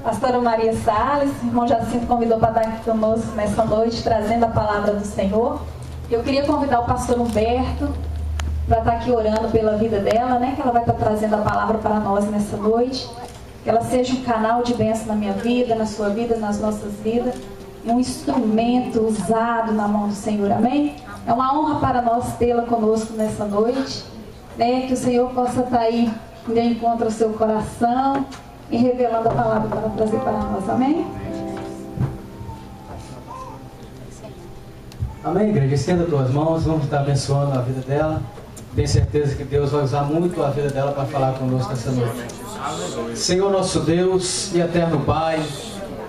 Pastora Maria Salles, irmão Jacinto convidou para estar aqui conosco nessa noite, trazendo a palavra do Senhor. Eu queria convidar o pastor Humberto para estar aqui orando pela vida dela, que ela vai estar trazendo a palavra para nós nessa noite. Que ela seja um canal de bênção na minha vida, na sua vida, nas nossas vidas. Um instrumento usado na mão do Senhor, amém? É uma honra para nós tê-la conosco nessa noite. Que o Senhor possa estar aí, de encontro ao seu coração e revelando a palavra para trazer para nós, amém? Amém, igreja? Estenda as tuas mãos, vamos estar abençoando a vida dela. Tenho certeza que Deus vai usar muito a vida dela para falar conosco essa noite. Senhor nosso Deus e eterno Pai,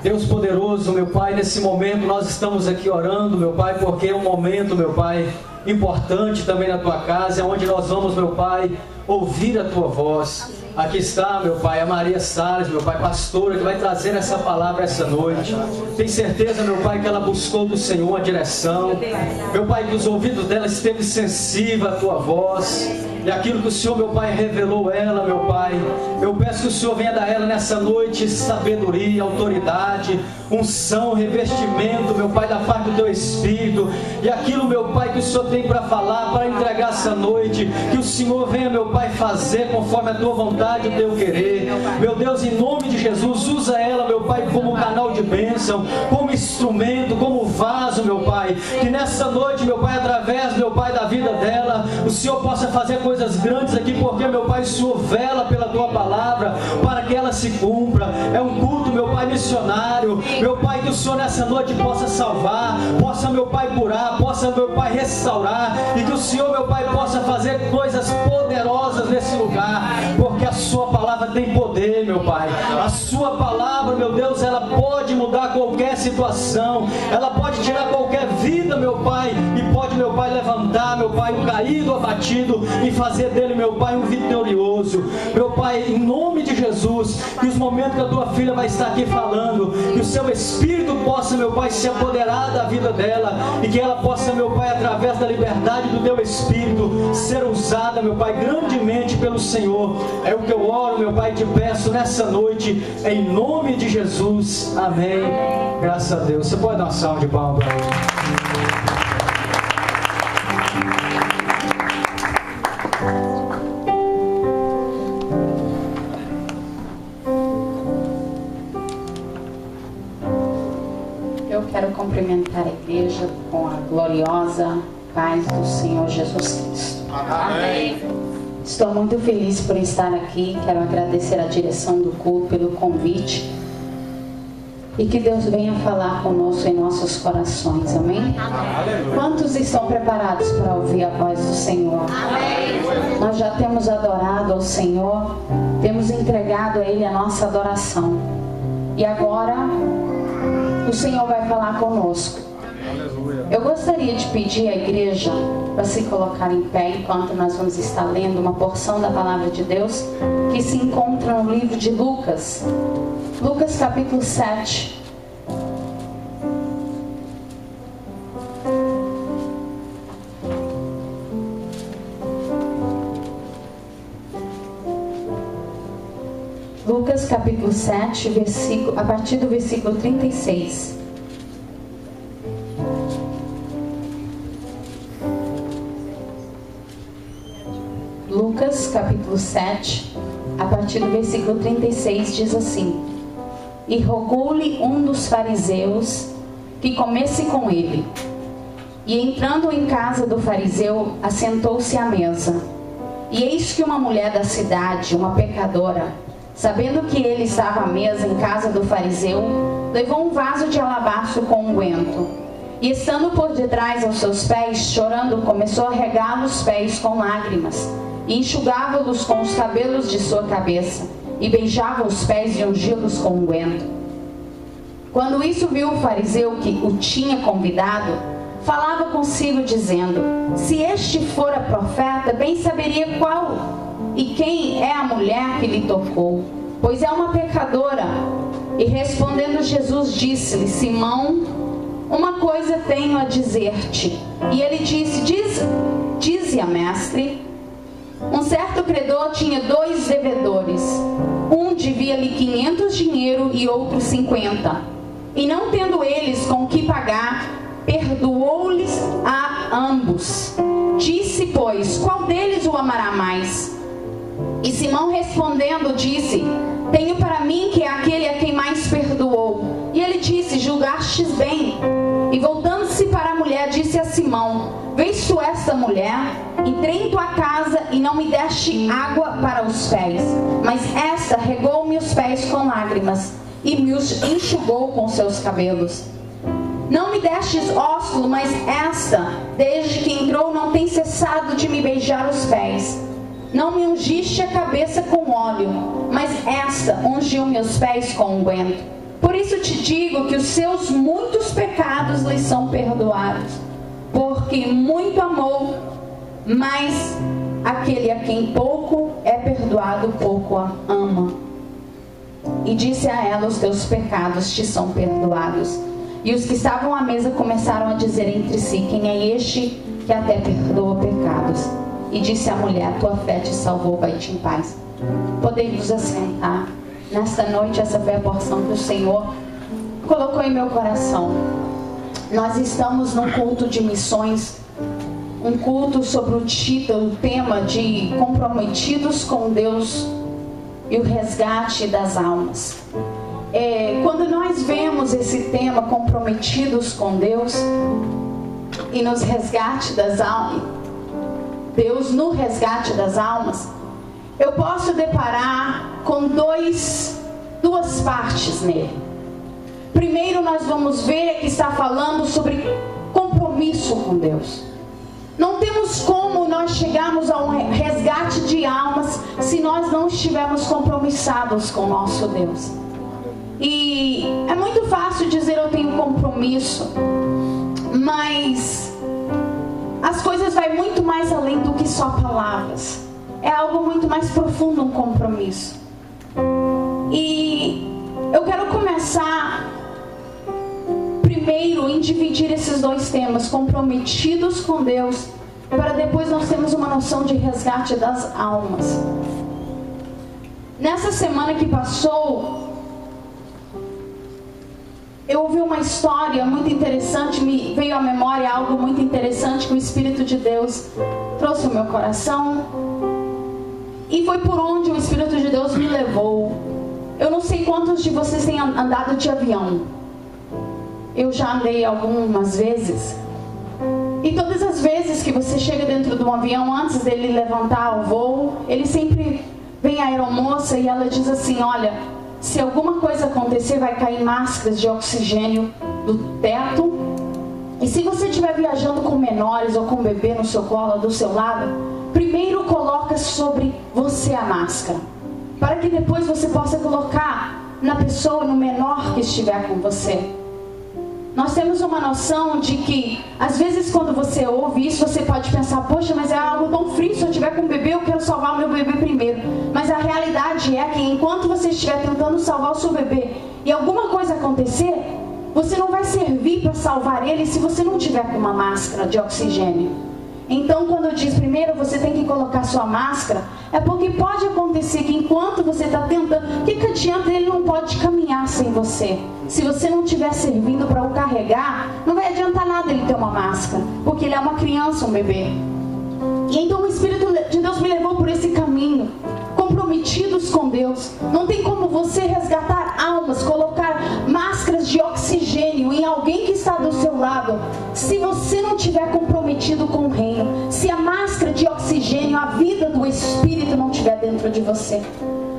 Deus poderoso, meu Pai, nesse momento nós estamos aqui orando, meu Pai, porque é um momento, meu Pai, importante também na tua casa, onde nós vamos, meu Pai, ouvir a tua voz. Aqui está, meu Pai, a Maria Salles, meu Pai, pastora, que vai trazer essa palavra essa noite. Tenho certeza, meu Pai, que ela buscou do Senhor a direção. Meu Pai, que os ouvidos dela esteve sensível à tua voz. E aquilo que o Senhor, meu Pai, revelou ela, meu Pai. Eu peço que o Senhor venha dar a ela nessa noite sabedoria, autoridade, unção, revestimento, meu Pai, da parte do teu Espírito. E aquilo, meu Pai, que o Senhor tem para falar, para entregar essa noite. Que o Senhor venha, meu Pai, fazer conforme a tua vontade, o teu querer. Meu Deus, em nome de Jesus, usa ela, meu Pai, como canal de bênção, como instrumento, como vaso, meu Pai. Que nessa noite, meu Pai, através, meu Pai, da vida dela, o Senhor possa fazer coisas grandes aqui, porque, meu Pai, o Senhor vela pela tua palavra para que ela se cumpra. É um culto, meu Pai, missionário. Meu Pai, que o Senhor nessa noite possa salvar, possa, meu Pai, curar, possa, meu Pai, restaurar, e que o Senhor, meu Pai, possa fazer coisas poderosas nesse lugar, porque a sua palavra tem poder, meu Pai. A sua palavra, meu Deus, ela pode mudar qualquer situação, ela pode tirar qualquer vida, meu Pai, e pode, meu Pai, levantar, meu Pai, um caído, abatido, e fazer dele, meu Pai, um vitorioso. Meu Pai, em nome de Jesus, que os momentos que a tua filha vai estar aqui falando, que o seu Espírito possa, meu Pai, se apoderar da vida dela, e que ela possa, meu Pai, através da liberdade do teu Espírito, ser usada, meu Pai, grandemente pelo Senhor. É o que eu oro, meu Pai, te peço nessa noite, em nome de Jesus, amém. Graças a Deus. Você pode dar uma salva de palmas para ele. Quero cumprimentar a igreja com a gloriosa paz do Senhor Jesus Cristo. Amém. Estou muito feliz por estar aqui. Quero agradecer a direção do culto pelo convite. E que Deus venha falar conosco em nossos corações. Amém? Quantos estão preparados para ouvir a voz do Senhor? Amém. Nós já temos adorado ao Senhor, temos entregado a Ele a nossa adoração. E agora o Senhor vai falar conosco. Eu gostaria de pedir à igreja para se colocar em pé enquanto nós vamos estar lendo uma porção da palavra de Deus que se encontra no livro de Lucas. Lucas capítulo 7. Lucas capítulo 7, a partir do versículo 36. Lucas capítulo 7, a partir do versículo 36, diz assim: E rogou-lhe um dos fariseus que comesse com ele. E entrando em casa do fariseu, assentou-se à mesa. E eis que uma mulher da cidade, uma pecadora, sabendo que ele estava à mesa em casa do fariseu, levou um vaso de alabastro com unguento. E estando por detrás aos seus pés, chorando, começou a regar os pés com lágrimas, e enxugava-los com os cabelos de sua cabeça, e beijava os pés e ungia-los com unguento. Quando isso viu o fariseu que o tinha convidado, falava consigo dizendo: Se este fora profeta, bem saberia qual e quem é a mulher que lhe tocou, pois é uma pecadora. E respondendo Jesus, disse-lhe: Simão, uma coisa tenho a dizer-te. E ele disse: Dize-a, mestre. Um certo credor tinha 2 devedores. Um devia-lhe 500 dinheiro e outro 50. E não tendo eles com que pagar, perdoou-lhes a ambos. Disse, pois, qual deles o amará mais? E Simão respondendo disse, tenho para mim que é aquele a quem mais perdoou. E ele disse, julgastes bem. E voltando-se para a mulher, disse a Simão, vês tu esta mulher? Entrei em tua casa e não me deste água para os pés, mas esta regou-me os pés com lágrimas e me os enxugou com seus cabelos. Não me destes ósculo, mas esta, desde que entrou, não tem cessado de me beijar os pés. Não me ungiste a cabeça com óleo, mas esta ungiu meus pés com unguento. Por isso te digo que os seus muitos pecados lhes são perdoados, porque muito amou, mas aquele a quem pouco é perdoado, pouco ama. E disse a ela, os teus pecados te são perdoados. E os que estavam à mesa começaram a dizer entre si, quem é este que até perdoa pecados? E disse a mulher, tua fé te salvou, vai-te em paz. Podemos assentar. Nesta noite, essa foi a porção que o Senhor colocou em meu coração. Nós estamos num culto de missões, um culto sobre o título, o tema de comprometidos com Deus e o resgate das almas. Quando nós vemos esse tema, comprometidos com Deus e nos resgate das almas, Deus no resgate das almas, eu posso deparar com duas partes nele. Primeiro nós vamos ver que está falando sobre compromisso com Deus. Não temos como nós chegarmos a um resgate de almas se nós não estivermos compromissados com o nosso Deus. E é muito fácil dizer eu tenho compromisso, mas as coisas vão muito mais além do que só palavras. É algo muito mais profundo, um compromisso. E eu quero começar primeiro em dividir esses dois temas, comprometidos com Deus, para depois nós termos uma noção de resgate das almas. Nessa semana que passou, eu ouvi uma história muito interessante, me veio à memória algo muito interessante que o Espírito de Deus trouxe ao meu coração. E foi por onde o Espírito de Deus me levou. Eu não sei quantos de vocês têm andado de avião. Eu já andei algumas vezes. E todas as vezes que você chega dentro de um avião, antes dele levantar o voo, ele sempre vem a aeromoça e ela diz assim, olha, se alguma coisa acontecer, vai cair máscaras de oxigênio do teto. E se você estiver viajando com menores ou com um bebê no seu colo, do seu lado, primeiro coloca sobre você a máscara, para que depois você possa colocar na pessoa, no menor que estiver com você. Nós temos uma noção de que, às vezes quando você ouve isso, você pode pensar, poxa, mas é algo tão frio, se eu estiver com um bebê, eu quero salvar o meu bebê primeiro. Mas a realidade é que enquanto você estiver tentando salvar o seu bebê e alguma coisa acontecer, você não vai servir para salvar ele se você não tiver com uma máscara de oxigênio. Então quando diz primeiro você tem que colocar sua máscara, é porque pode acontecer que enquanto você está tentando, que adianta, ele não pode caminhar sem você. Se você não estiver servindo para o carregar, não vai adiantar nada ele ter uma máscara, porque ele é uma criança, um bebê. E então o Espírito de Deus me levou por esse caminho, comprometidos com Deus. Não tem como você resgatar almas, colocar máscaras de oxigênio em alguém que está do seu lado, se você não estiver comprometido com o reino, se a máscara de oxigênio, a vida do Espírito não estiver dentro de você.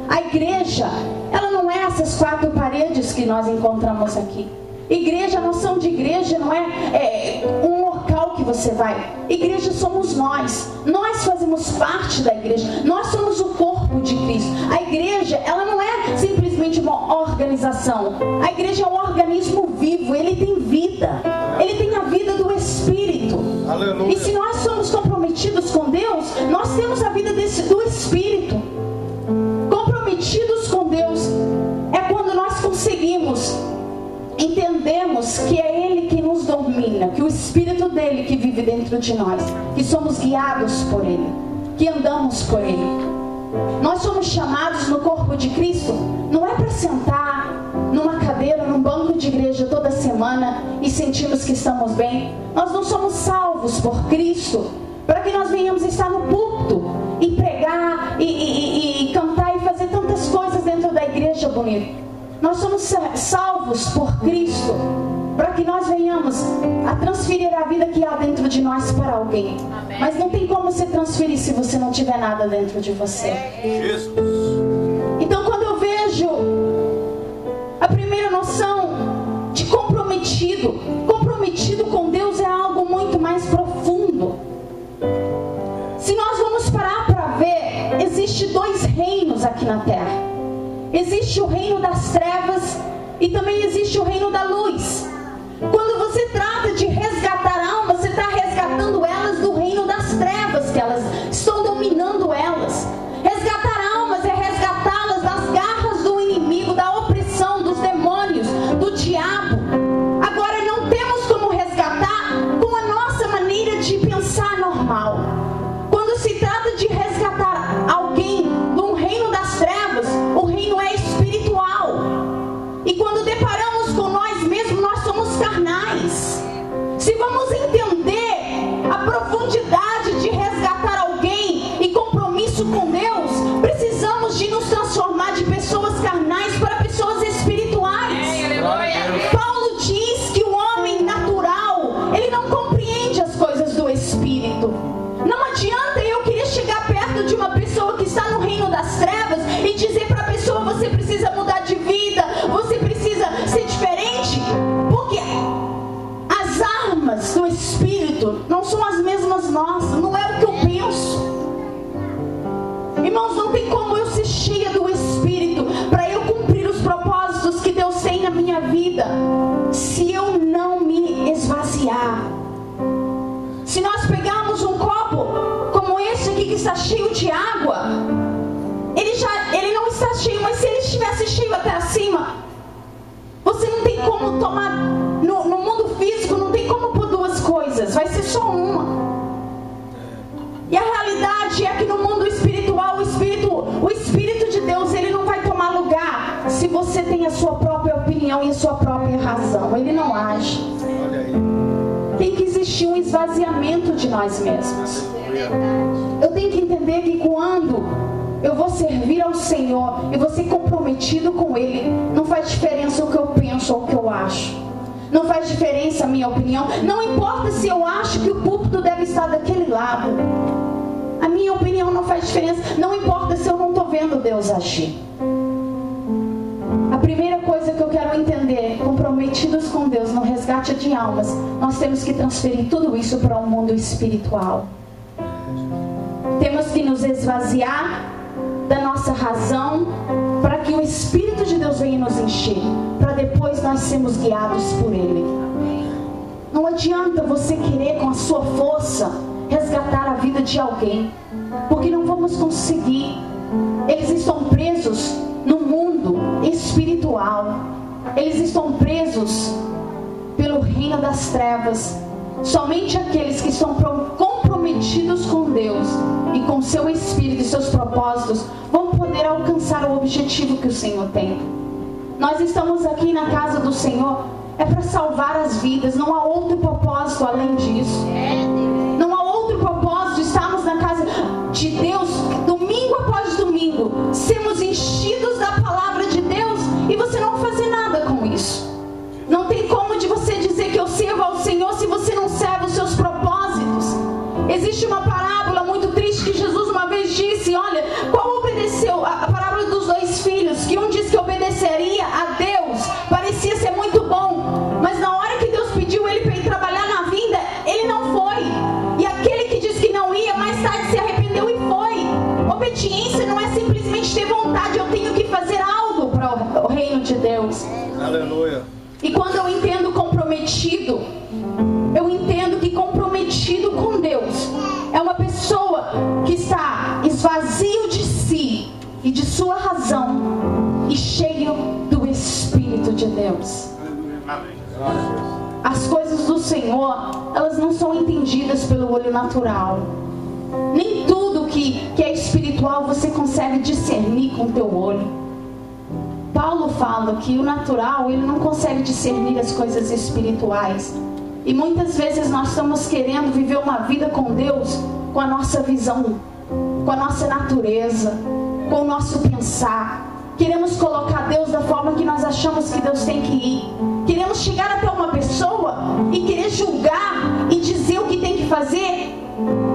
A igreja, ela não é essas 4 paredes que nós encontramos aqui. Igreja, a noção de igreja não é um local que você vai. Igreja somos nós. Nós fazemos parte da igreja. Nós somos o corpo de Cristo. A igreja, ela não é simplesmente uma organização. A igreja é um organismo vivo. Ele tem vida. Ele tem a vida do Espírito. Aleluia. E se nós somos comprometidos com Deus, nós temos a vida do Espírito. Comprometidos com Deus é quando nós conseguimos, entendemos que é Ele que nos domina, que o Espírito dele que vive dentro de nós, que somos guiados por Ele. que andamos por Ele. Nós somos chamados no corpo de Cristo, não é para sentar numa cadeira, num banco de igreja toda semana e sentirmos que estamos bem. Nós não somos salvos por Cristo para que nós venhamos estar no púlpito e pregar e cantar e fazer tantas coisas dentro da igreja bonita. Nós somos salvos por Cristo para que nós venhamos a transferir a vida que há dentro de nós para alguém. Amém. Mas não tem como você transferir se você não tiver nada dentro de você. Jesus. Então, quando eu vejo a primeira noção de comprometido com Deus é algo muito mais profundo. Se nós vamos parar para ver, existe 2 reinos aqui na terra. Existe o reino das trevas e também existe o reino da luz. Quando você trata de resgatar almas, você está resgatando elas do reino das trevas, que elas estão dominando elas. Resgatar almas é resgatá-las das garras do inimigo, da opressão, dos demônios, do diabo. Agora, não temos como resgatar com a nossa maneira de pensar normal. Quando se trata de resgatar alguém do reino das trevas, o reino é espiritual. E quando deparamos com nós mesmos, nós somos carnais. Se vamos entender a profundidade de resgatar alguém e compromisso com Deus, precisamos de nos transformar de pessoas carnais para pessoas espirituais. Paulo diz que o homem natural, ele não compreende as coisas do Espírito. Não adianta eu querer chegar perto de uma pessoa que está no reino das trevas e dizer para a pessoa: você precisa mudar de vida, você precisa ser diferente, porque as armas do Espírito não são as mesmas nossas, não é o que eu penso. Irmãos, não tem como eu ser cheia do Espírito para eu cumprir os propósitos que Deus tem na minha vida, se eu não me esvaziar. Se nós pegarmos um copo como esse aqui que está cheio de água, ele não está cheio, mas se ele estivesse cheio até acima, você não tem como tomar, no mundo físico não tem como pôr 2 coisas, vai ser só uma. E a realidade é que no mundo espiritual, o Espírito de Deus, ele não vai tomar lugar se você tem a sua própria opinião e a sua própria razão. Ele não age. Tem que existir um esvaziamento de nós mesmos. Eu tenho que entender que quando eu vou servir ao Senhor e vou ser comprometido com Ele, não faz diferença o que eu penso ou o que eu acho. Não faz diferença a minha opinião. Não importa se eu acho que o púlpito deve estar daquele lado. A minha opinião não faz diferença. Não importa se eu não estou vendo Deus agir. A primeira coisa que eu quero entender, comprometidos com Deus no resgate de almas, nós temos que transferir tudo isso para o mundo espiritual. Temos que nos esvaziar da nossa razão para que o Espírito de Deus venha nos encher, para depois nós sermos guiados por Ele. Não adianta você querer com a sua força resgatar a vida de alguém, porque não vamos conseguir. Eles estão presos no mundo espiritual. Eles estão presos pelo reino das trevas. Somente aqueles que estão comprometidos com Deus e com seu Espírito e seus propósitos vão poder alcançar o objetivo que o Senhor tem. Nós estamos aqui na casa do Senhor é para salvar as vidas. Não há outro propósito além disso. Não há outro propósito. Estamos na casa de Deus domingo após domingo, sermos enchidos da palavra de Deus e você não fazer nada com isso. Não tem como de você dizer que eu sirvo ao Senhor se você não serve os seus propósitos. Existe uma parábola muito triste que Jesus uma vez disse: olha, qual obedeceu? A parábola dos 2 filhos, que um disse que obedeceria a Deus, parecia ser muito bom, mas na hora que Deus pediu ele para ir trabalhar na vinda, ele não foi. E aquele que disse que não ia, mais tarde se arrependeu e foi. Obediência não é simplesmente ter vontade, eu tenho que fazer algo para o reino de Deus. Aleluia. E quando eu entendo comprometido, eu entendo que comprometido com Deus é uma pessoa que está esvazio de si e de sua razão e cheio do Espírito de Deus. As coisas do Senhor, elas não são entendidas pelo olho natural. Nem tudo que é espiritual, você consegue discernir com o teu olho. Paulo fala que o natural, ele não consegue discernir as coisas espirituais. E muitas vezes nós estamos querendo viver uma vida com Deus com a nossa visão, com a nossa natureza, com o nosso pensar. Queremos colocar Deus da forma que nós achamos que Deus tem que ir. Queremos chegar até uma pessoa e querer julgar e dizer o que tem que fazer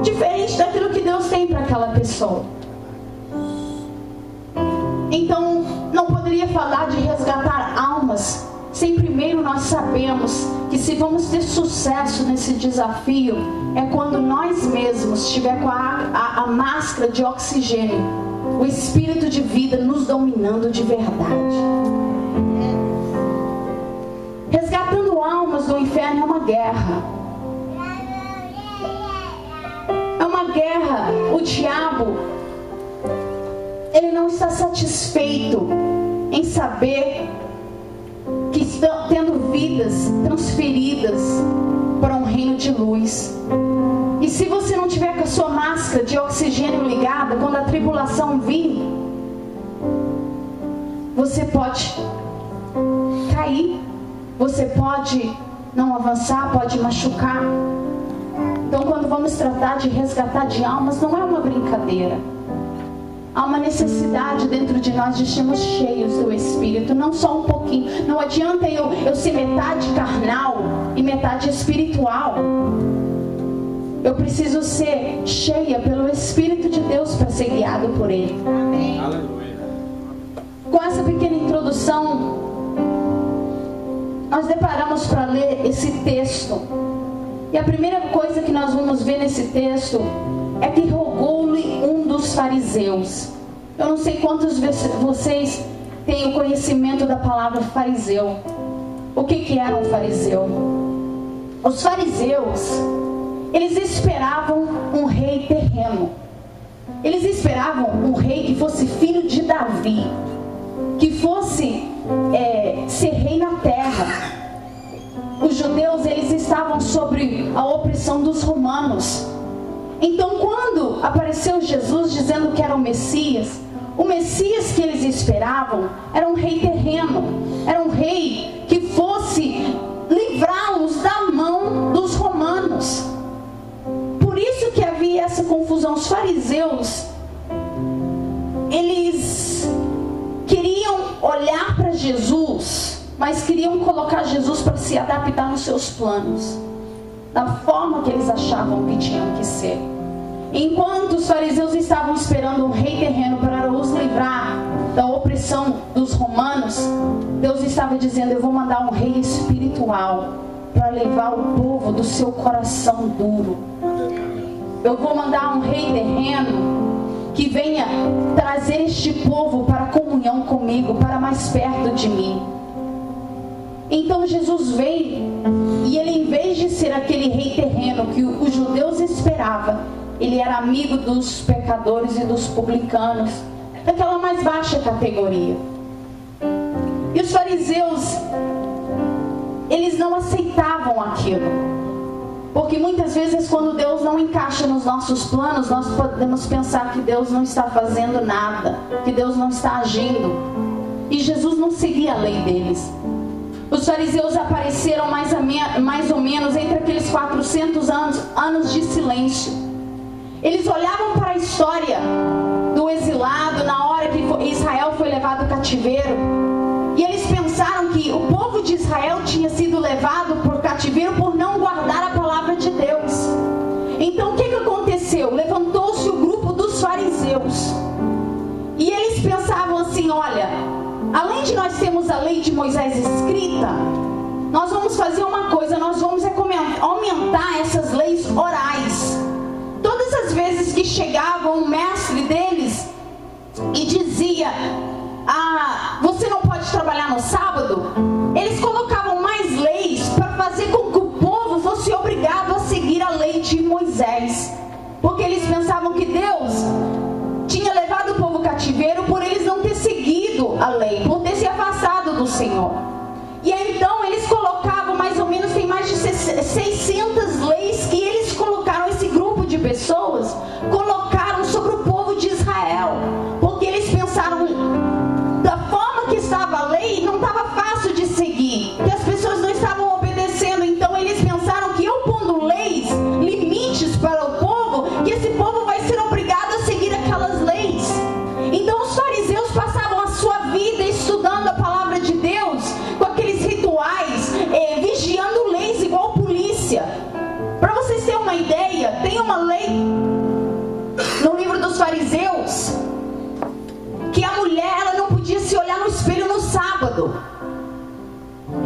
diferente daquilo que Deus tem para aquela pessoa. Então, não poderia falar de resgatar almas sem primeiro nós sabemos que se vamos ter sucesso nesse desafio, é quando nós mesmos estiver com a máscara de oxigênio, o espírito de vida nos dominando de verdade. Resgatando almas do inferno é uma guerra. É uma guerra. O diabo, ele não está satisfeito em saber que estão tendo vidas transferidas para um reino de luz. E se você não tiver com a sua máscara de oxigênio ligada, quando a tribulação vir, você pode cair, você pode não avançar, pode machucar. Então, quando vamos tratar de resgatar de almas, não é uma brincadeira. Há uma necessidade dentro de nós de sermos cheios do Espírito, não só um pouquinho. Não adianta eu ser metade carnal e metade espiritual. Eu preciso ser cheia pelo Espírito de Deus para ser guiado por Ele. Amém. Aleluia. Com essa pequena introdução, nós deparamos para ler esse texto. E a primeira coisa que nós vamos ver nesse texto é que rogou-lhe um dos fariseus. Eu não sei quantos de vocês têm o conhecimento da palavra fariseu. O que era um fariseu? Os fariseus, eles esperavam um rei terreno. Eles esperavam um rei que fosse filho de Davi, que fosse ser rei na terra. Os judeus, eles estavam sobre a opressão dos romanos. Então, quando apareceu Jesus dizendo que era o Messias que eles esperavam era um rei terreno, era um rei que fosse livrá-los da mão dos romanos. Por isso que havia essa confusão. Os fariseus, eles queriam olhar para Jesus, mas queriam colocar Jesus para se adaptar nos seus planos, da forma que eles achavam que tinham que ser. Enquanto os fariseus estavam esperando um rei terreno para os livrar da opressão dos romanos, Deus estava dizendo: eu vou mandar um rei espiritual para levar o povo do seu coração duro. Eu vou mandar um rei terreno que venha trazer este povo para a comunhão comigo, para mais perto de mim. Então Jesus veio e ele, em vez de ser aquele rei terreno que os judeus esperavam, ele era amigo dos pecadores e dos publicanos, daquela mais baixa categoria. E os fariseus, eles não aceitavam aquilo, porque muitas vezes quando Deus não encaixa nos nossos planos, nós podemos pensar que Deus não está fazendo nada, que Deus não está agindo. E Jesus não seguia a lei deles. Os fariseus apareceram mais ou menos entre aqueles 400 anos de silêncio. Eles olhavam para a história do exilado, na hora que Israel foi levado ao cativeiro, e eles pensaram que o povo de Israel tinha sido levado por cativeiro por não guardar a palavra de Deus. Então o que aconteceu? Levantou-se o grupo dos fariseus, e eles pensavam assim: olha, além de nós termos a lei de Moisés escrita, nós vamos fazer uma coisa, nós vamos aumentar essas leis orais. Todas as vezes que chegava um mestre deles e dizia: você não pode trabalhar no sábado, eles colocavam mais leis para fazer com que o povo fosse obrigado a seguir a lei de Moisés, porque eles pensavam que Deus tinha levado o povo cativeiro por eles não ter seguido a lei, por ter se afastado do Senhor. E aí, então eles colocavam mais ou menos, tem mais de 600 leis que eles colocaram, esse grupo de pessoas colocaram sobre o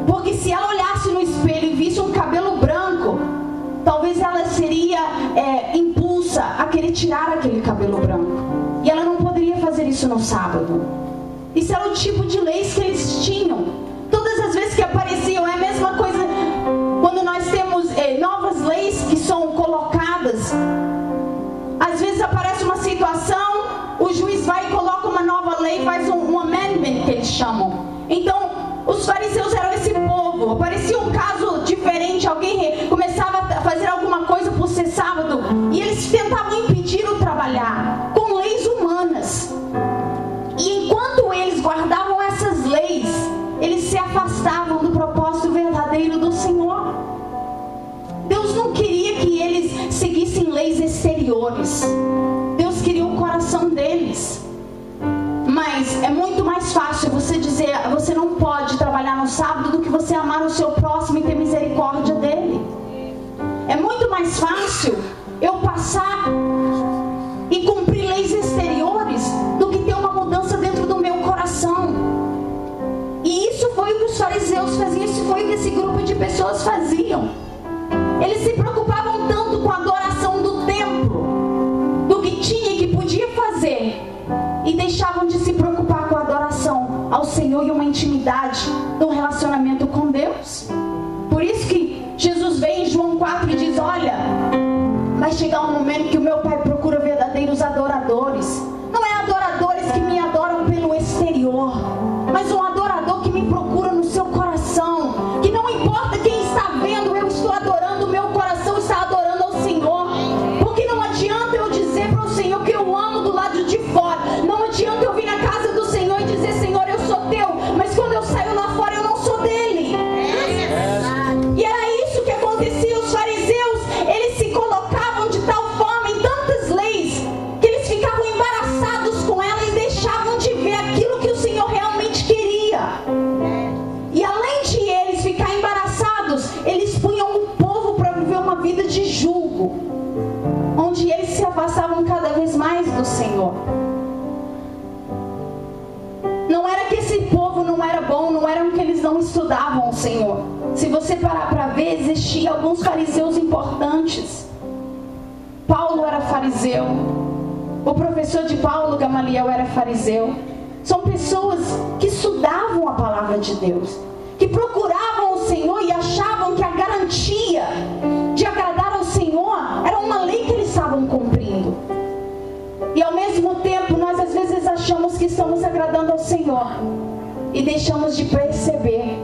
Porque se ela olhasse no espelho e visse um cabelo branco, talvez ela seria impulsa a querer tirar aquele cabelo branco. E ela não poderia fazer isso no sábado. Isso era o tipo de leis que eles tinham. Todas as vezes que apareciam, é a mesma coisa quando nós temos novas leis que são colocadas. Às vezes aparece uma situação, o juiz vai e coloca uma nova lei, faz um amendment que eles chamam. Então, os fariseus eram esse povo. Aparecia um caso diferente, alguém começava a fazer alguma coisa por ser sábado, e eles tentavam impedir o trabalhar com leis humanas. E enquanto eles guardavam essas leis, eles se afastavam do propósito verdadeiro do Senhor. Deus não queria que eles seguissem leis exteriores. Deus queria o coração deles. Mas é muito mais fácil você dizer, você não pode trabalhar no sábado, do que você amar o seu próximo e ter misericórdia dele. É muito mais fácil eu passar e cumprir leis exteriores do que ter uma mudança dentro do meu coração. E isso foi o que os fariseus faziam, isso foi o que esse grupo de pessoas faziam. Eles se preocupavam tanto com a adoração do templo, do que tinha e que podia fazer, e deixavam de se preocupar com a adoração ao Senhor e uma intimidade, um relacionamento com Deus. Por isso que Jesus vem em João 4 e diz: olha, vai chegar um momento que o meu Pai procura verdadeiros adoradores. Não é adoradores que me adoram pelo exterior, mas um adorador que me procura no seu coração, que não importa quem está vendo, eu estou adorando, o meu coração está adorando ao Senhor. Porque não adianta eu dizer para o Senhor que eu amo do lado de fora, não adianta eu vir na casa do Senhor e dizer: Senhor, eu sou teu, mas quando eu saio lá fora eu não sou dele. E era isso que acontecia. Os fariseus, eles se colocavam de tal forma em tantas leis, que eles ficavam embaraçados com ela e deixavam de ver aquilo que o Senhor realmente queria. E além de eles ficarem embaraçados, eles punham o povo para viver uma vida de julgo, onde eles se afastavam cada vez mais do Senhor. Não era que esse povo não era bom, não era que eles não estudavam o Senhor. Se você parar para ver, existiam alguns fariseus importantes. Paulo era fariseu, o professor de Paulo, Gamaliel, era fariseu. São pessoas que estudavam a palavra de Deus, que procuravam o Senhor e achavam que a garantia de agradar ao Senhor era uma lei que eles estavam cumprindo. E ao mesmo tempo, nós às vezes achamos que estamos agradando ao Senhor e deixamos de perceber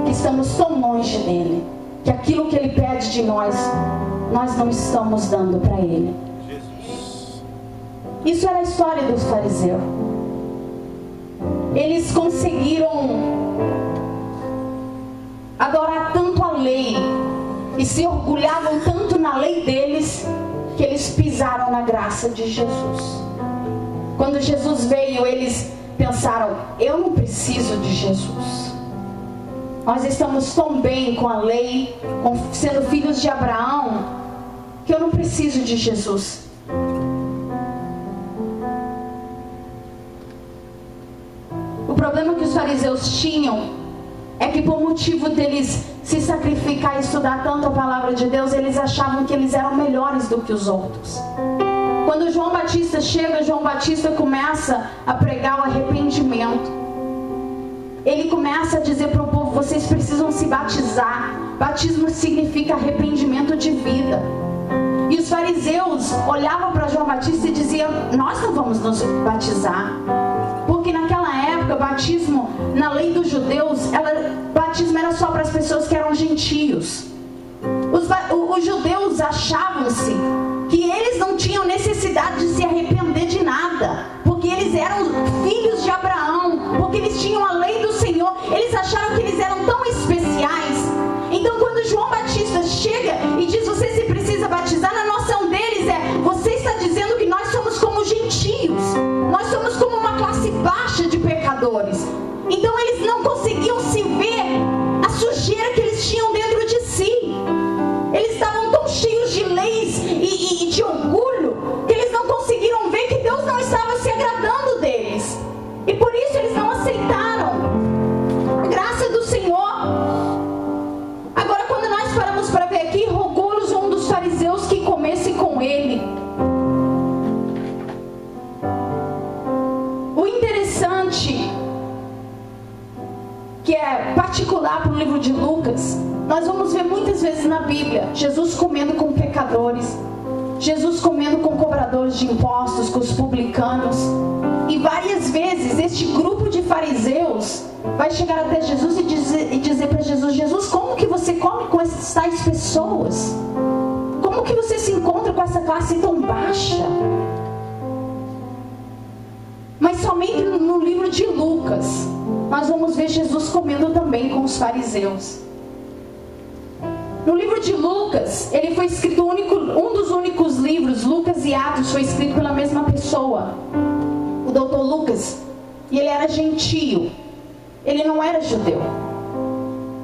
que estamos tão longe dele, que aquilo que ele pede de nós, nós não estamos dando para ele. Isso era a história dos fariseus. Eles conseguiram adorar tanto a lei e se orgulhavam tanto na lei deles, que eles pisaram na graça de Jesus. Quando Jesus veio, eles pensaram: eu não preciso de Jesus. Nós estamos tão bem com a lei, sendo filhos de Abraão, que eu não preciso de Jesus. O problema que os fariseus tinham é que, por motivo deles se sacrificar e estudar tanto a palavra de Deus, eles achavam que eles eram melhores do que os outros. Quando João Batista chega, João Batista começa a pregar o arrependimento. Ele começa a dizer para o povo: vocês precisam se batizar. Batismo significa arrependimento de vida. E os fariseus olhavam para João Batista e diziam: nós não vamos nos batizar. Porque naquela época, batismo, na lei dos judeus, batismo era só para as pessoas que eram gentios. Os judeus achavam-se que eles não tinham necessidade de se arrepender de nada, porque eles eram filhos de Abraão, porque eles tinham a lei do Senhor. Eles acharam que eles eram tão especiais. Então, quando João Batista chega e diz: você se precisa batizar, na noção deles você está dizendo que nós somos como gentios, nós somos como uma classe baixa de pecadores. Então eles não conseguiam se particular para o livro de Lucas, nós vamos ver muitas vezes na Bíblia Jesus comendo com pecadores, Jesus comendo com cobradores de impostos, com os publicanos. E várias vezes este grupo de fariseus vai chegar até Jesus e dizer para Jesus: Jesus, como que você come com essas tais pessoas? Como que você se encontra com essa classe tão baixa? Mas somente no livro de Lucas nós vamos ver Jesus comendo também com os fariseus. No livro de Lucas, ele foi escrito um dos únicos livros, Lucas e Atos, foi escrito pela mesma pessoa, o doutor Lucas. E ele era gentio, ele não era judeu.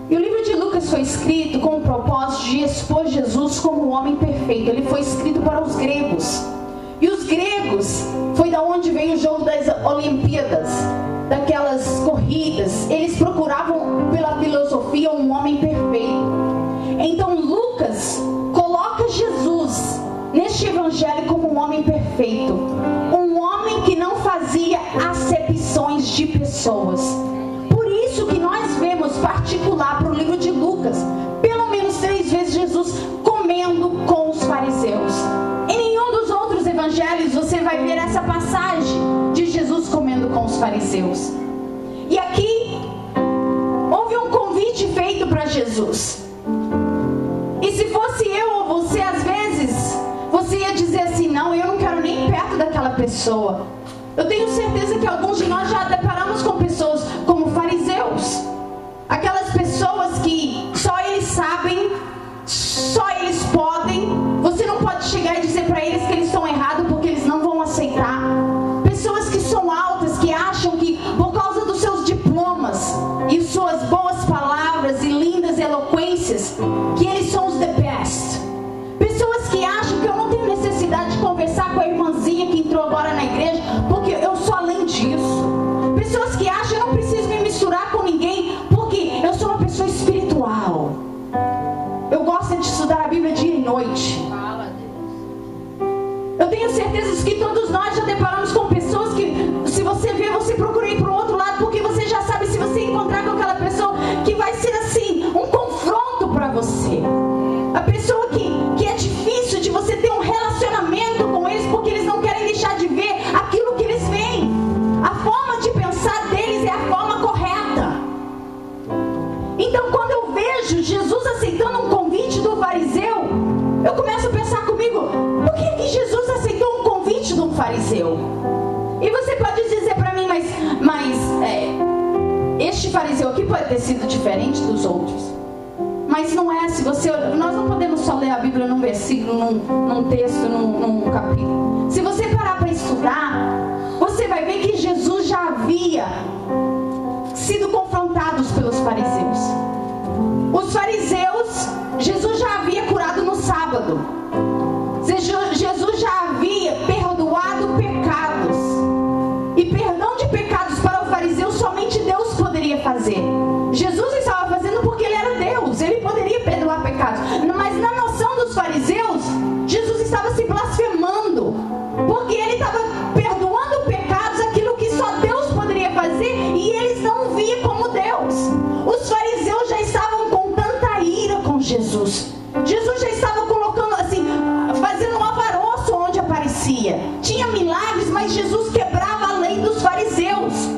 E o livro de Lucas foi escrito com o propósito de expor Jesus como um homem perfeito. Ele foi escrito para os gregos. E os gregos, foi da onde veio o jogo das Olimpíadas, daquelas corridas. Eles procuravam pela filosofia um homem perfeito. Então Lucas coloca Jesus neste evangelho como um homem perfeito, um homem que não fazia acepções de pessoas. Por isso que nós vemos particular para o livro de Lucas, pelo menos 3 vezes Jesus comendo com os fariseus. Em nenhum dos outros evangelhos você vai ver essa passagem de Jesus comendo com os fariseus. E aqui houve um convite feito para Jesus. E se fosse eu ou você, às vezes, você ia dizer assim: não, eu não quero nem ir perto daquela pessoa. Eu tenho certeza que alguns de nós já deparamos com pessoas como fariseus. Aquelas pessoas que só eles sabem, só eles podem. Você não pode chegar e dizer para eles que eles estão errados, porque eles não vão aceitar. Pessoas que são altas, que acham que por causa dos seus diplomas e suas boas palavras e lindas eloquências, que eles são os the best. Pessoas que acham que eu não tenho necessidade de conversar com a irmãzinha que entrou agora na igreja, porque eu sou além disso. Pessoas que acham que eu não preciso me misturar com ninguém, porque eu sou uma pessoa espiritual. Eu gosto de estudar a Bíblia dia e noite. Eu tenho certeza que todos nós já deparamos com pessoas que, se você vê, você procura ir para o outro lado, porque você já sabe, se você encontrar com aquela pessoa, que vai ser assim, um confronto para você. A pessoa que é difícil de você ter um relacionamento com eles, porque eles não querem deixar de ver aquilo que eles veem. A forma de pensar deles é a forma correta. Então, quando eu vejo Jesus aceitando um convite do fariseu, eu começo a pensar comigo: por que Jesus aceitou um convite de um fariseu? E você pode dizer para mim: mas este fariseu aqui pode ter sido diferente dos outros. Mas não é, nós não podemos só ler a Bíblia num versículo, num texto, num capítulo. Se você parar para estudar, você vai ver que Jesus já havia sido confrontado pelos fariseus. Os fariseus, Jesus já havia curado no sábado. Jesus já havia perdoado pecados. E perdão de pecados para o fariseu somente Deus poderia fazer. Jesus estava fazendo porque ele era Deus, ele poderia perdoar pecados. Mas na noção dos fariseus, Jesus estava se blasfemando, porque ele estava perdoando pecados, aquilo que só Deus poderia fazer, e eles não viam como Deus. Os fariseus já estavam com tanta ira com Jesus. Jesus já estava colocando assim, fazendo um alvoroço onde aparecia. Tinha milagres, mas Jesus quebrava a lei dos fariseus.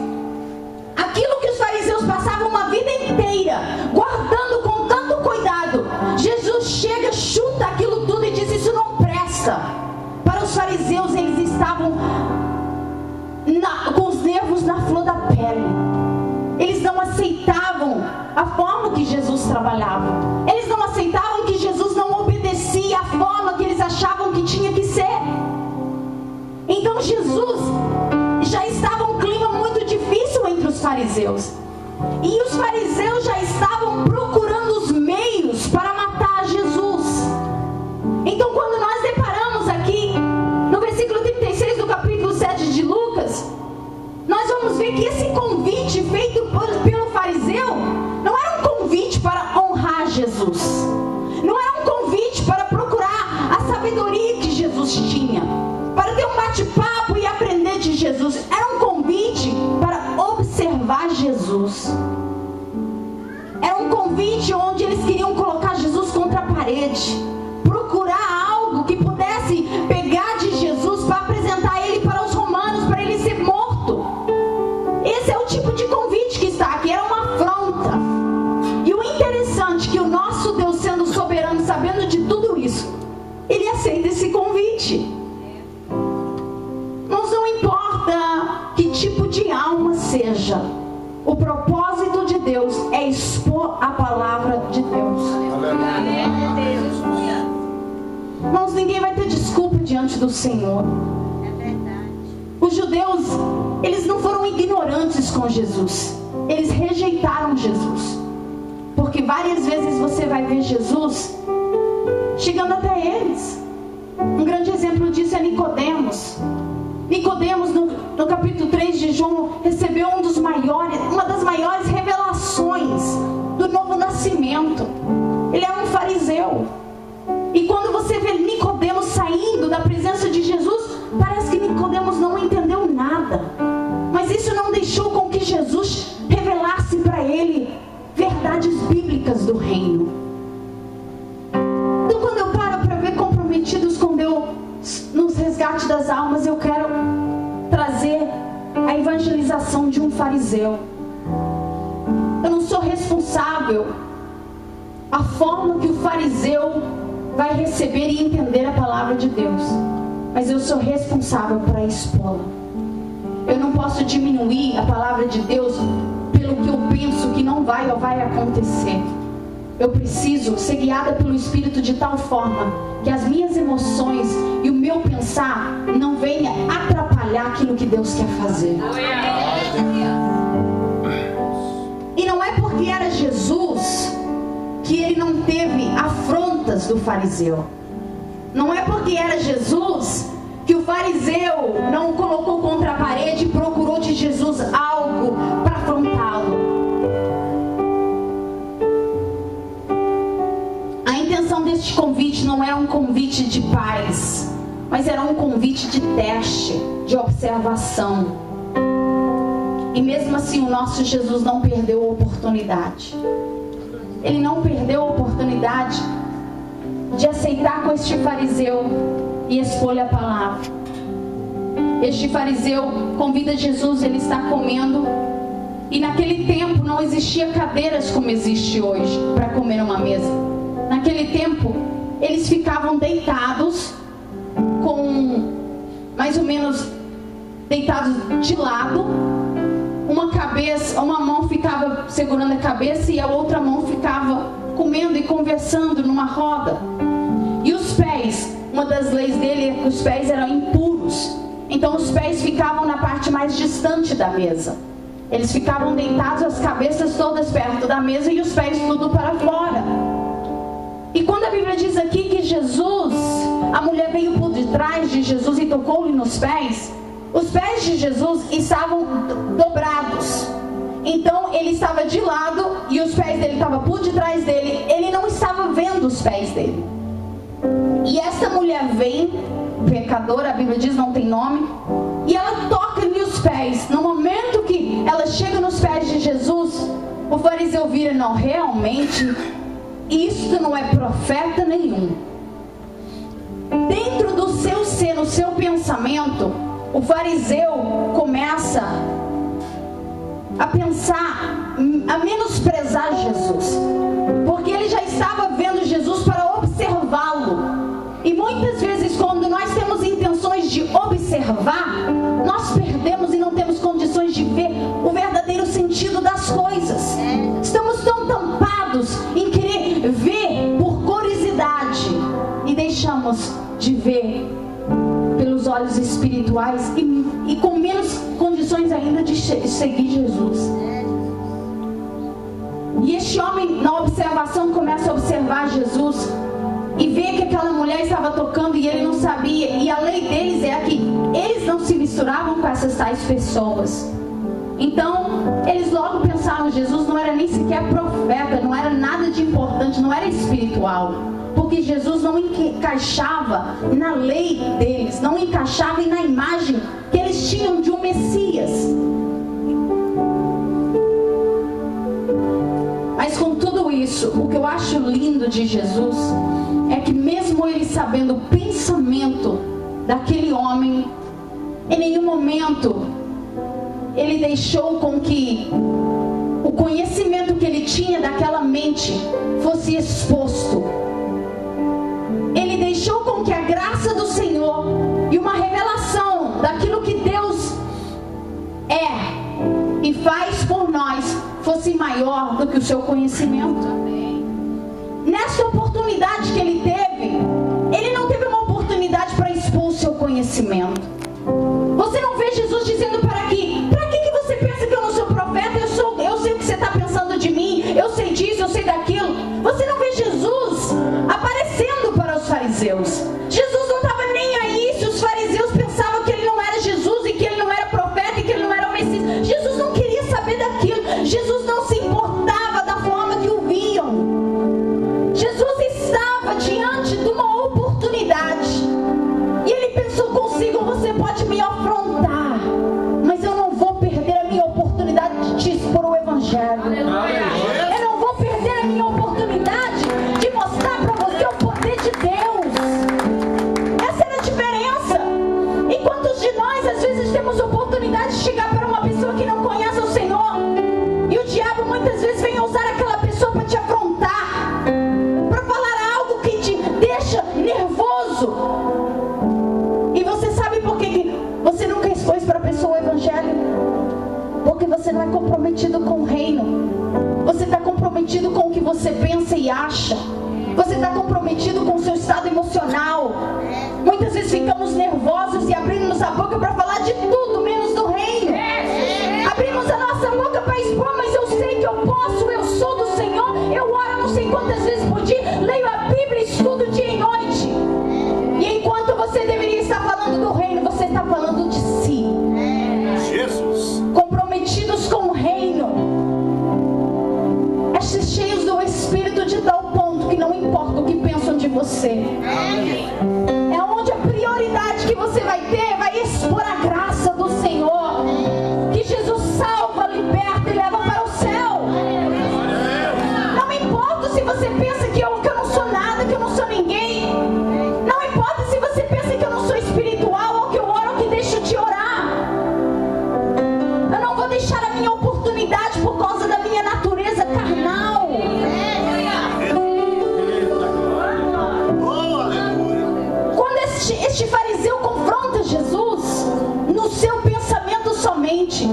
Aquilo que os fariseus passavam uma vida inteira guardando com tanto cuidado, Jesus chega, chuta aquilo tudo e diz: isso não presta. Para os fariseus, eles estavam com os nervos na flor da pele. Eles não aceitavam a forma que Jesus trabalhava. Eles não aceitavam que Jesus não obedecia à forma que eles achavam que tinha que ser. Então Jesus já estava um clima muito difícil entre os fariseus. E os fariseus já estavam procurando os meios para matar Jesus. Então, quando nós deparamos aqui no versículo 36 do capítulo 7 de Lucas, nós vamos ver que esse convite feito pelo fariseu não era um convite para honrar Jesus, não era um convite para procurar a sabedoria que Jesus tinha, para ter um bate-papo e aprender de Jesus. Era um convite para observar Jesus. Era um convite onde eles queriam colocar Jesus contra a parede, procurar algo que pudesse pegar de Jesus para apresentar ele para os romanos, para ele ser morto. Esse é o tipo de convite que está aqui, era uma afronta. E o interessante é que o nosso Deus, sendo soberano, sabendo de tudo isso, ele aceita esse convite. Mas não importa que tipo de alma seja, o propósito de Deus é expor a palavra de Deus. Irmãos, ninguém vai ter desculpa diante do Senhor. Os judeus, eles não foram ignorantes com Jesus, eles rejeitaram Jesus, porque várias vezes você vai ver Jesus chegando até eles. Um grande exemplo disso é Nicodemos. Nicodemos, no capítulo 3 de João, recebeu uma das maiores revelações do novo nascimento. Ele era um fariseu. E quando você vê Nicodemos saindo da presença de Jesus, parece que Nicodemos não entendeu nada. Mas isso não deixou com que Jesus revelasse para ele verdades bíblicas do reino. Então, quando eu paro para ver comprometidos com Deus nos resgates das almas, eu quero trazer a evangelização de um fariseu. Eu não sou responsável a forma que o fariseu vai receber e entender a palavra de Deus, mas eu sou responsável para expô-la. Eu não posso diminuir a palavra de Deus pelo que eu penso que não vai ou vai acontecer. Eu preciso ser guiada pelo Espírito de tal forma que as minhas emoções e o meu pensar não venha atrapalhar aquilo que Deus quer fazer. E não é porque era Jesus que ele não teve afrontas do fariseu. Não é porque era Jesus que o fariseu não o colocou contra a parede e procurou de Jesus algo para afrontá-lo. A intenção deste convite não era um convite de paz, mas era um convite de teste, de observação. E mesmo assim o nosso Jesus não perdeu a oportunidade. Ele não perdeu a oportunidade de aceitar com este fariseu e expor-lhe a palavra. Este fariseu convida Jesus, ele está comendo, e naquele tempo não existia cadeiras como existe hoje para comer numa mesa. Naquele tempo eles ficavam deitados, com mais ou menos deitados de lado. Uma mão ficava segurando a cabeça e a outra mão ficava comendo e conversando numa roda. E os pés, uma das leis dele é que os pés eram impuros. Então os pés ficavam na parte mais distante da mesa. Eles ficavam deitados, as cabeças todas perto da mesa e os pés tudo para fora. E quando a Bíblia diz aqui que a mulher veio por detrás de Jesus e tocou-lhe nos pés, os pés de Jesus estavam dobrados. Então ele estava de lado e os pés dele estavam por detrás dele. Ele não estava vendo os pés dele. E essa mulher vem, pecadora, a Bíblia diz, não tem nome, e ela toca-lhe os pés. No momento que ela chega nos pés de Jesus, o fariseu vira: não, realmente, isto não é profeta nenhum. Dentro do seu ser, no seu pensamento, o fariseu começa a pensar, a menosprezar Jesus, porque ele já estava vendo Jesus para observá-lo. E muitas vezes, quando nós temos intenções de observar, nós perdemos e não temos condições de ver o verdadeiro sentido das coisas. Estamos tão tampados em querer ver por curiosidade e deixamos de ver pelos olhos espirituais e com menos condições ainda de seguir Jesus. E este homem, na observação, começa a observar Jesus e vê que aquela mulher estava tocando e ele não sabia. E a lei deles é que eles não se misturavam com essas tais pessoas. Então eles logo pensaram: Jesus não era nem sequer profeta, não era nada de importante, não era espiritual, porque Jesus não encaixava na lei deles, não encaixava na imagem que eles tinham de um Messias. Mas contudo, tudo isso, o que eu acho lindo de Jesus é que mesmo ele sabendo o pensamento daquele homem, em nenhum momento ele deixou com que o conhecimento que ele tinha daquela mente fosse exposto. Ele deixou com que a graça do Senhor e uma revelação daquilo que Deus é e faz por nós fosse maior do que o seu conhecimento. Nessa oportunidade que ele teve, ele não teve uma oportunidade para expor o seu conhecimento. Você não vê Jesus dizendo para que você pensa que eu não sou profeta? Eu sei o que você está pensando de mim, eu sei disso, eu sei daquilo. Você não vê Jesus aparecendo para os fariseus. Jesus não estava nem aí se os fariseus pensavam que ele não era Jesus e que ele não era profeta e que ele não era o Messias. Jesus não queria saber daquilo. Jesus não se importava da forma que o viam. Jesus estava diante de uma oportunidade e ele pensou consigo: você pode me afrontar, mas eu não vou perder a minha oportunidade de te expor o Evangelho. Eu não vou perder a minha oportunidade de mostrar para você o poder de Deus. Essa é a diferença. E quantos de nós às vezes temos oportunidade de chegar para uma pessoa que não conhece o Senhor, e o diabo muitas vezes vem usar aquela pessoa para te afrontar, para falar algo que te deixa nervoso. E você sabe por que você nunca expôs para a pessoa o Evangelho? Porque você não é comprometido com o reino. Você está comprometido com o que você pensa e acha. Você está comprometido com o seu estado emocional. Muitas vezes ficamos nervosos e abrimos a boca para falar de tudo menos do reino. Abrimos a nossa boca para expor, mas eu sei que eu posso, eu sou do Senhor. Eu oro não sei quantas vezes por dia, leio a Bíblia, estudo dia e noite. E enquanto você deveria estar falando do reino, você está falando de si. Jesus. Comprometidos com o reino, cheios do Espírito de tal ponto que não importa o que pensam de você. É onde a prioridade que você vai ter vai expor a graça do Senhor, que Jesus salva, liberta e leva para o céu. Não importa se você pensa que eu não sou nada, que eu não sou ninguém. Não importa se você pensa que eu não sou espiritual, ou que eu oro, ou que deixo de orar. Eu não vou deixar a minha oportunidade por causa da minha natureza carnal. Quando este fariseu confronta Jesus no seu pensamento somente,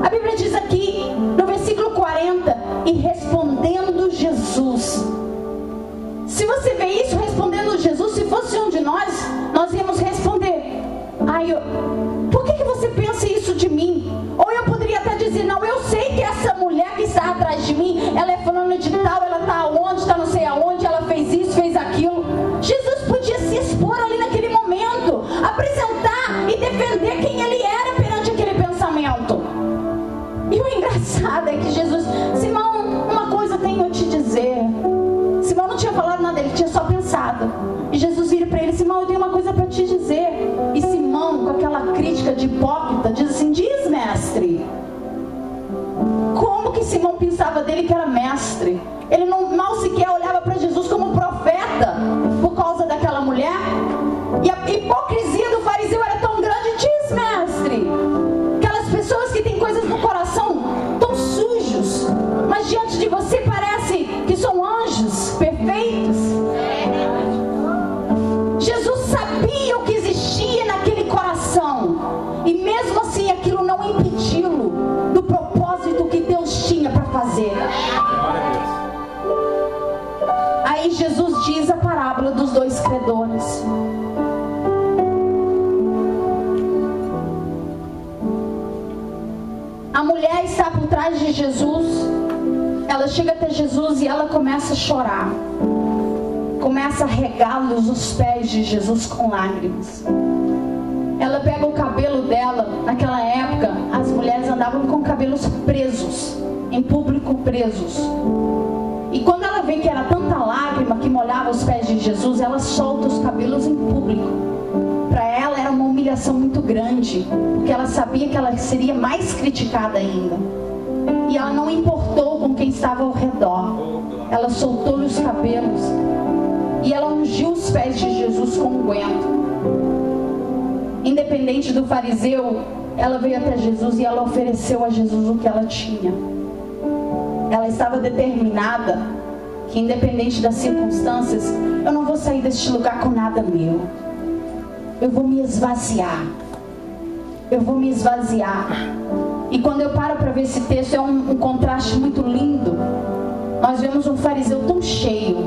a Bíblia diz aqui no versículo 40: e respondendo Jesus. Se você vê isso, respondendo Jesus, se fosse um de nós íamos responder: por que você pensa isso de mim? Ou eu poderia até dizer: não, eu sei que essa mulher que está atrás de mim, ela é fulana de tal, ela está aonde, está não sei aonde, ela fez isso, fez aquilo. Jesus podia se expor ali naquele momento, apresentar e defender quem ele era perante aquele pensamento. E o engraçado é que Jesus: Simão, uma coisa tenho a te dizer. Simão não tinha falado nada, ele tinha só pensado. E Jesus vira para ele: Simão, eu tenho uma coisa para te dizer. E Simão, com aquela crítica de hipócrita, diz assim: diz, mestre. Como que Simão pensava dele que era mestre? Ele mal sequer olhava para Jesus como profeta por causa daquela mulher. E a hipocrisia do fariseu era tão grande: diz, mestre. Aquelas pessoas que têm coisas no coração tão sujos, mas diante de você parece que são anjos perfeitos. Jesus sabia o que existia naquele coração, e mesmo assim aquilo não impediu-lo do propósito que Deus tinha para fazer. Aí Jesus diz a parábola dos dois credores. A mulher está por trás de Jesus. Ela chega até Jesus e ela começa a chorar. Começa a regá-los os pés de Jesus com lágrimas. Ela pega o cabelo dela. Naquela época, as mulheres andavam com cabelos presos, em público presos. E quando ela vê que era tanta lágrima que molhava os pés de Jesus, ela solta os cabelos em público. Para ela era uma humilhação muito grande, porque ela sabia que ela seria mais criticada ainda. E ela não importou com quem estava ao redor. ela soltou-lhe os cabelos e ela ungiu os pés de Jesus com unguento. Independente do fariseu, ela veio até Jesus e ela ofereceu a Jesus o que ela tinha. Ela estava determinada que, independente das circunstâncias, eu não vou sair deste lugar com nada meu. Eu vou me esvaziar. Eu vou me esvaziar. E quando eu paro para ver esse texto, é um contraste muito lindo. Nós vemos um fariseu tão cheio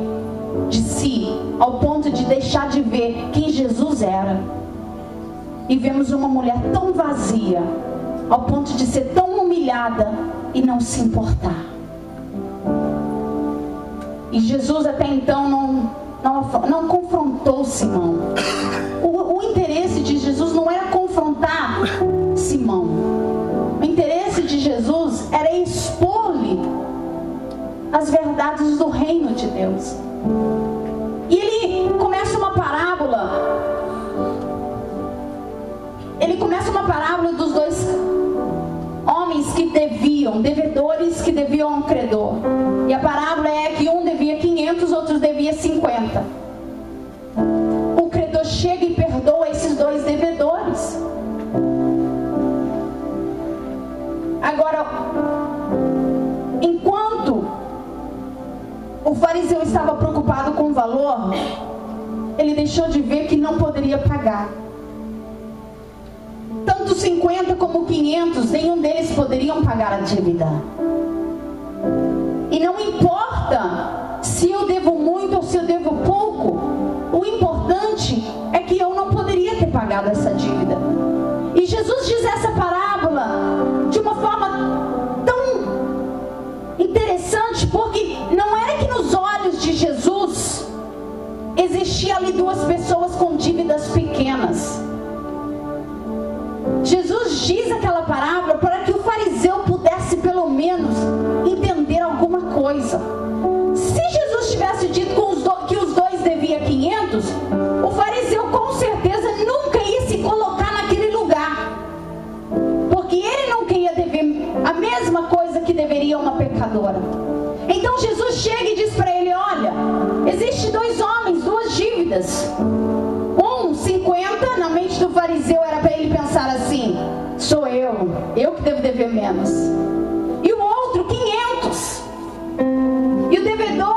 de si, ao ponto de deixar de ver quem Jesus era. E vemos uma mulher tão vazia, ao ponto de ser tão humilhada e não se importar. E Jesus até então não confrontou Simão. O interesse de Jesus não era confrontar Simão. O interesse de Jesus era expor-lhe as verdades do reino de Deus. E ele começa uma parábola. Ele começa uma parábola dos dois homens que devedores que deviam a um credor. E a parábola é que um devia 500, outro devia 50. O credor chega e perdoa esses dois devedores. Agora, enquanto o fariseu estava preocupado com o valor, ele deixou de ver que não poderia pagar. Tanto 50 como 500, nenhum deles poderiam pagar a dívida. E não importa se eu devo muito ou se eu devo pouco, o importante é que eu não poderia ter pagado essa dívida. E Jesus diz essa parábola de uma forma tão interessante, porque não era que nos olhos de Jesus existia ali duas pessoas com dívidas pequenas. Jesus diz aquela parábola para que o fariseu pudesse pelo menos entender alguma coisa. Se Jesus tivesse dito que os dois deviam 500, o fariseu com certeza nunca ia se colocar naquele lugar, porque ele nunca ia dever a mesma coisa que deveria uma pecadora. Então Jesus chega e diz para ele: olha, existem dois homens, duas dívidas. 50, na mente do fariseu era para ele pensar assim: sou eu que devo dever menos. E o outro 500. E o devedor,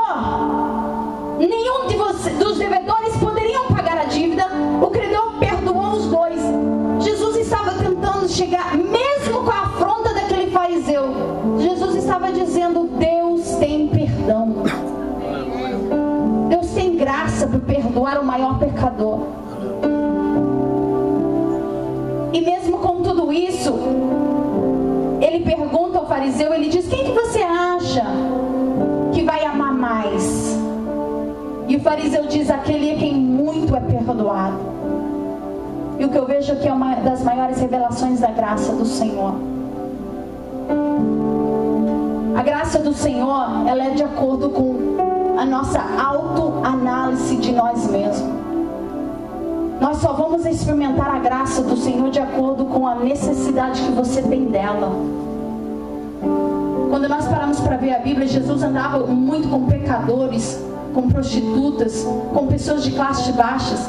nenhum dos devedores poderiam pagar a dívida. O credor perdoou os dois. Jesus estava tentando chegar, mesmo com a afronta daquele fariseu, Jesus estava dizendo: Deus tem perdão. Deus tem graça para perdoar o maior pecador. E mesmo com tudo isso, ele pergunta ao fariseu, ele diz: quem que você acha que vai amar mais? E o fariseu diz: aquele a quem muito é perdoado. E o que eu vejo aqui é uma das maiores revelações da graça do Senhor. A graça do Senhor, ela é de acordo com a nossa autoanálise de nós mesmos. Nós só vamos experimentar a graça do Senhor de acordo com a necessidade que você tem dela. Quando nós paramos para ver a Bíblia, Jesus andava muito com pecadores, com prostitutas, com pessoas de classes baixas,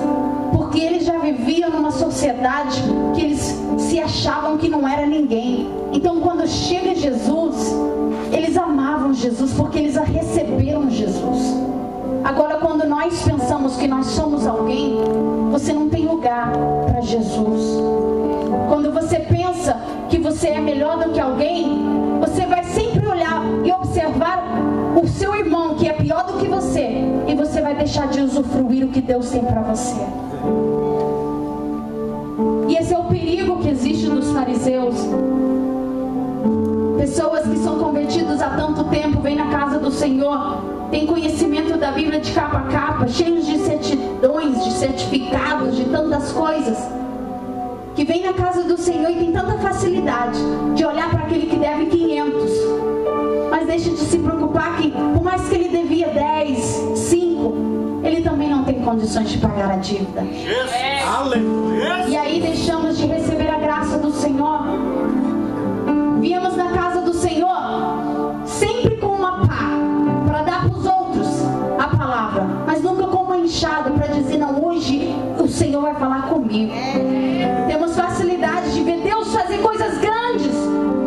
porque ele já vivia numa sociedade que eles se achavam que não era ninguém. Então quando chega Jesus, eles amavam Jesus porque eles receberam Jesus. Agora, quando nós pensamos que nós somos alguém, você não tem lugar para Jesus. Quando você pensa que você é melhor do que alguém, você vai sempre olhar e observar o seu irmão que é pior do que você, e você vai deixar de usufruir o que Deus tem para você. E esse é o perigo que existe nos fariseus. Pessoas que são convertidas há tanto tempo, vêm na casa do Senhor, têm conhecimento da Bíblia de capa a capa, cheios de certidões, de certificados, de tantas coisas, que vêm na casa do Senhor e tem tanta facilidade de olhar para aquele que deve 500, mas deixa de se preocupar que, por mais que ele devia 10, 5, ele também não tem condições de pagar a dívida. E aí deixamos de receber a graça do Senhor. Viemos na casa do Senhor sempre com uma pá para dar para os outros. falar comigo. Temos facilidade de ver Deus fazer coisas grandes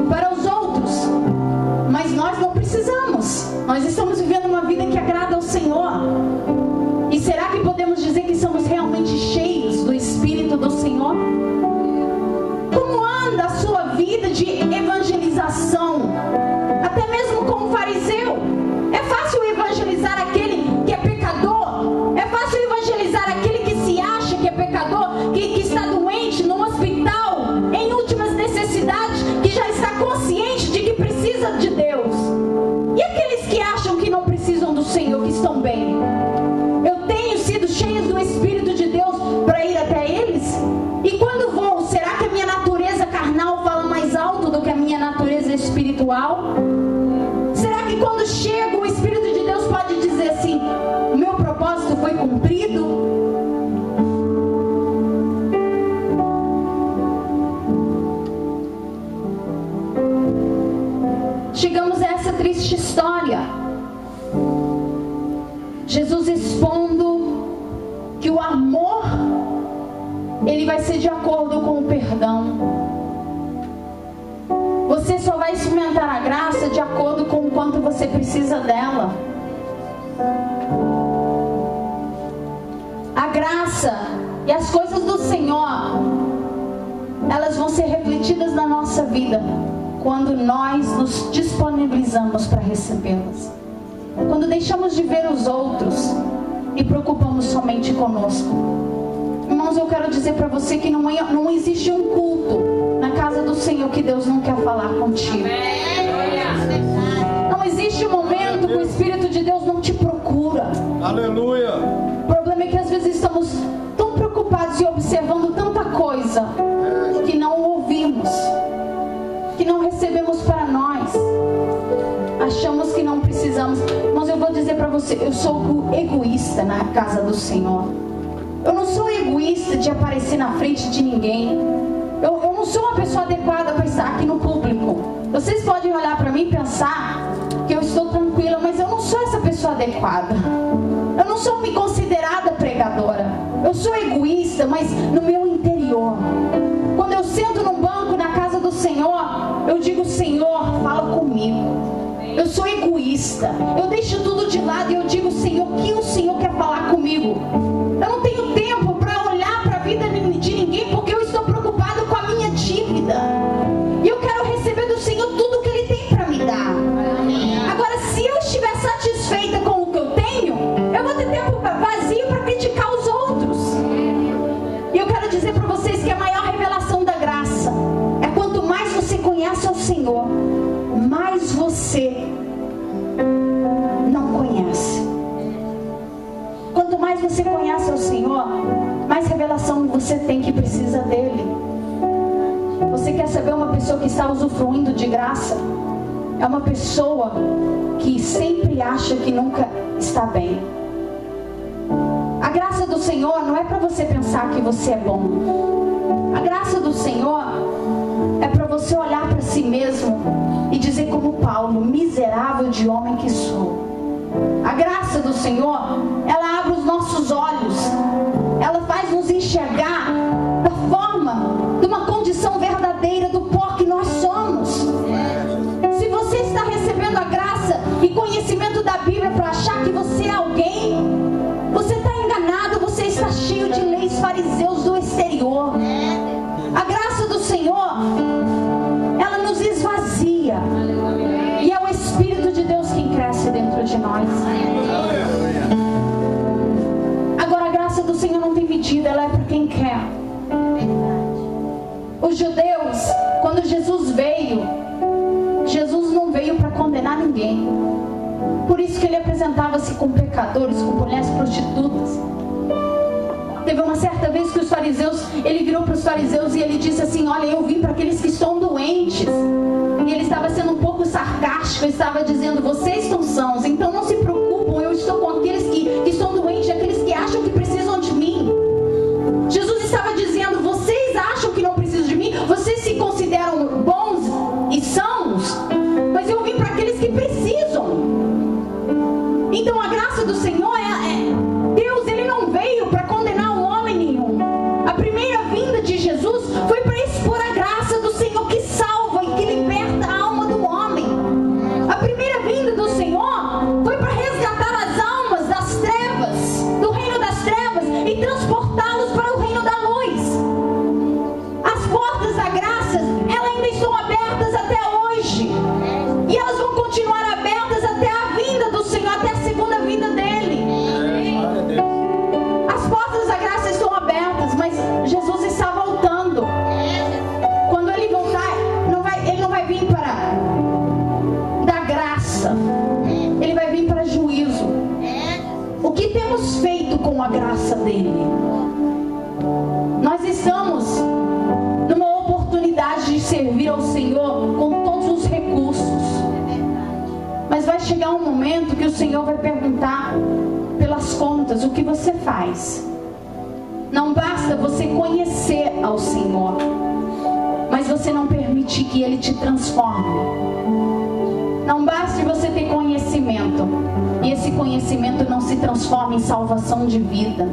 para os outros, mas nós não precisamos. Nós estamos vivendo uma vida que agrada ao Senhor. E será que podemos dizer que somos realmente cheios do Espírito do Senhor? Como anda a sua vida de evangelização? Até mesmo como fariseu. É fácil evangelizar aquele que é pecador? É fácil evangelizar aquele que se acha que é pecador, que está doente no hospital, em últimas necessidades, que já está consciente de que precisa de Deus? E aqueles que acham que não precisam do Senhor, que estão bem? Eu tenho sido cheia do Espírito de Deus para ir até eles? E quando vou, será que a minha natureza carnal fala mais alto do que a minha natureza espiritual? Será que quando chego, o Espírito de Deus pode dizer assim: o meu propósito foi cumprido? Chegamos a essa triste história. Jesus expondo que o amor, ele vai ser de acordo com o perdão. Você só vai experimentar a graça de acordo com o quanto você precisa dela. A graça e as coisas do Senhor, elas vão ser refletidas na nossa vida quando nós nos disponibilizamos para recebê-las. Quando deixamos de ver os outros e preocupamos somente conosco. Irmãos, eu quero dizer para você que não existe um culto na casa do Senhor que Deus não quer falar contigo. Não existe um momento que o Espírito de Deus não te procura. Aleluia. O problema é que às vezes estamos tão preocupados e observando tanta coisa que não ouvimos, que não recebemos para nós. Achamos que não precisamos. Mas eu vou dizer para você, eu sou egoísta na casa do Senhor. Eu não sou egoísta de aparecer na frente de ninguém. Eu não sou uma pessoa adequada para estar aqui no público. Vocês podem olhar para mim e pensar que eu estou tranquila, mas eu não sou essa pessoa adequada. Eu não sou me considerada pregadora. Eu sou egoísta, mas no meu interior. Quando eu sento num banco na casa do Senhor, eu digo: Senhor, fala comigo. Eu sou egoísta. Eu deixo tudo de lado e eu digo: Senhor, o que o Senhor quer falar comigo? Eu não tenho tempo para olhar para a vida de ninguém, porque eu estou preocupado com a minha dívida. E eu quero receber do Senhor tudo que Ele tem para me dar. Agora, se eu estiver satisfeita com o que eu tenho, eu vou ter tempo vazio para criticar os outros. E eu quero dizer para vocês que a maior revelação da graça é quanto mais você conhece ao Senhor, mais você não conhece. Quanto mais você conhece ao Senhor, mais revelação você tem que precisa dele. Você quer saber uma pessoa que está usufruindo de graça? É uma pessoa que sempre acha que nunca está bem. A graça do Senhor não é para você pensar que você é bom. A graça do Senhor é para você olhar para si mesmo e dizer como Paulo: miserável de homem que sou. A graça do Senhor, ela abre os nossos olhos. Ela faz nos enxergar da forma, de uma condição verdadeira do pó que nós somos. Se você está recebendo a graça e conhecimento da Bíblia para achar que você é alguém, você está enganado. Você está cheio de leis fariseus do exterior. A graça do Senhor, ela nos esvazia. E é o Espírito de Deus quem cresce dentro de nós. Agora, a graça do Senhor não tem medida, ela é para quem quer. Os judeus, quando Jesus veio, Jesus não veio para condenar ninguém. Por isso que ele apresentava-se com pecadores, com mulheres prostitutas. Teve uma certa vez que os fariseus, ele virou para os fariseus e ele disse assim: olha, eu vim para aqueles que estão doentes. E ele estava sendo um pouco sarcástico, ele estava dizendo: vocês estão sãos, então não se preocupem, eu estou com aqueles que estão doentes, aqueles que acham que precisam de mim. Jesus estava dizendo: vocês acham que não precisam de mim, vocês se consideram bons e sãos, mas eu vim para aqueles que precisam. Então a graça do Senhor Deus, ele não veio para condenar um homem nenhum. temos feito com a graça dele? Nós estamos numa oportunidade de servir ao Senhor com todos os recursos. Mas vai chegar um momento que o Senhor vai perguntar pelas contas, o que você faz? Não basta você conhecer ao Senhor, mas você não permite que Ele te transforme. Não basta você ter conhecimento, e esse conhecimento não se transforma em salvação de vida.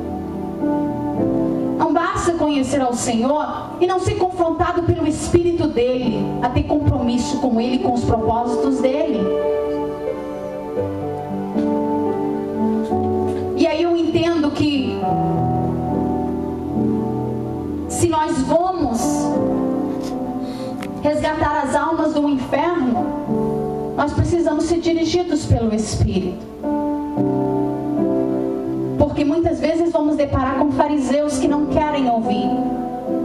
Não basta conhecer ao Senhor e não ser confrontado pelo Espírito dEle, a ter compromisso com Ele, com os propósitos dEle. E aí eu entendo que se nós vamos resgatar as almas do inferno, nós precisamos ser dirigidos pelo Espírito. Porque muitas vezes vamos deparar com fariseus que não querem ouvir.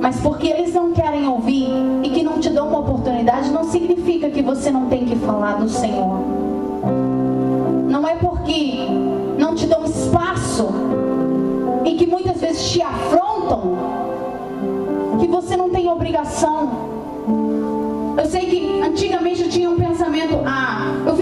Mas porque eles não querem ouvir e que não te dão uma oportunidade, não significa que você não tem que falar do Senhor. Não é porque não te dão espaço e que muitas vezes te afrontam que você não tem obrigação. Eu sei que antigamente eu tinha um pensamento, eu